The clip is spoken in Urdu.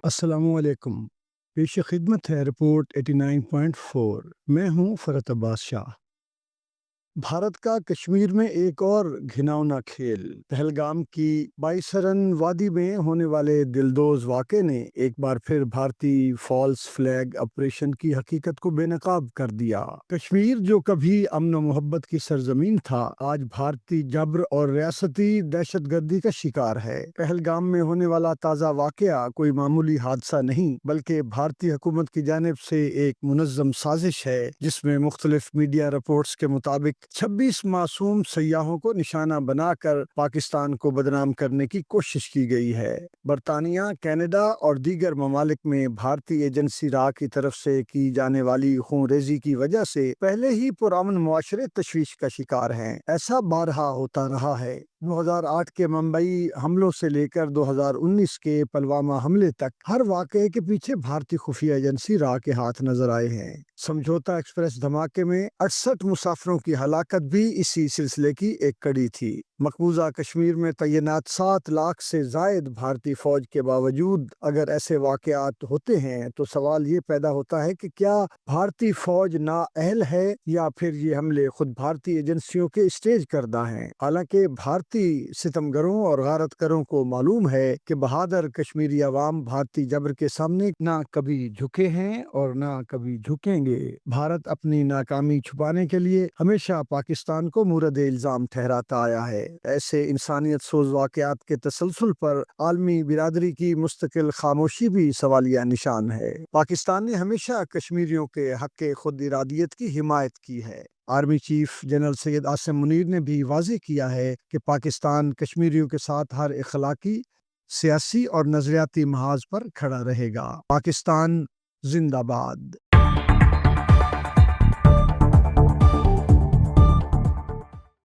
السلام علیکم۔ پیش خدمت ہے رپورٹ 89.4۔ میں ہوں فرت عباس شاہ۔ بھارت کا کشمیر میں ایک اور گھناؤنا کھیل۔ پہلگام کی بائیسرن وادی میں ہونے والے دلدوز واقعے نے ایک بار پھر بھارتی فالس فلیگ آپریشن کی حقیقت کو بے نقاب کر دیا۔ کشمیر جو کبھی امن و محبت کی سرزمین تھا، آج بھارتی جبر اور ریاستی دہشت گردی کا شکار ہے۔ پہلگام میں ہونے والا تازہ واقعہ کوئی معمولی حادثہ نہیں، بلکہ بھارتی حکومت کی جانب سے ایک منظم سازش ہے، جس میں مختلف میڈیا رپورٹس کے مطابق 26 معصوم سیاحوں کو نشانہ بنا کر پاکستان کو بدنام کرنے کی کوشش کی گئی ہے۔ برطانیہ، کینیڈا اور دیگر ممالک میں بھارتی ایجنسی را کی طرف سے کی جانے والی خون ریزی کی وجہ سے پہلے ہی پرامن معاشرے تشویش کا شکار ہیں۔ ایسا بارہا ہوتا رہا ہے۔ 2008 کے ممبئی حملوں سے لے کر 2019 کے پلوامہ حملے تک ہر واقعے کے پیچھے بھارتی خفیہ ایجنسی را کے ہاتھ نظر آئے ہیں۔ سمجھوتا ایکسپریس دھماکے میں 68 مسافروں کی ہلاکت بھی اسی سلسلے کی ایک کڑی تھی۔ مقبوضہ کشمیر میں تعینات 7 لاکھ سے زائد بھارتی فوج کے باوجود اگر ایسے واقعات ہوتے ہیں تو سوال یہ پیدا ہوتا ہے کہ کیا بھارتی فوج نااہل ہے یا پھر یہ حملے خود بھارتی ایجنسیوں کے اسٹیج کردہ ہیں۔ حالانکہ بھارتی ستمگروں اور غارت گروں کو معلوم ہے کہ بہادر کشمیری عوام بھارتی جبر کے سامنے نہ کبھی جھکے ہیں اور نہ کبھی جھکیں گے۔ بھارت اپنی ناکامی چھپانے کے لیے ہمیشہ پاکستان کو مورد الزام ٹھہراتا آیا ہے۔ ایسے انسانیت سوز واقعات کے تسلسل پر عالمی برادری کی مستقل خاموشی بھی سوالیہ نشان ہے۔ پاکستان نے ہمیشہ کشمیریوں کے حق خود ارادیت کی حمایت کی ہے۔ Army chief general Syed Asim Munir نے بھی واضح کیا ہے کہ پاکستان کشمیریوں کے ساتھ ہر اخلاقی، سیاسی اور نظریاتی محاذ پر کھڑا رہے گا۔ پاکستان زندہ باد۔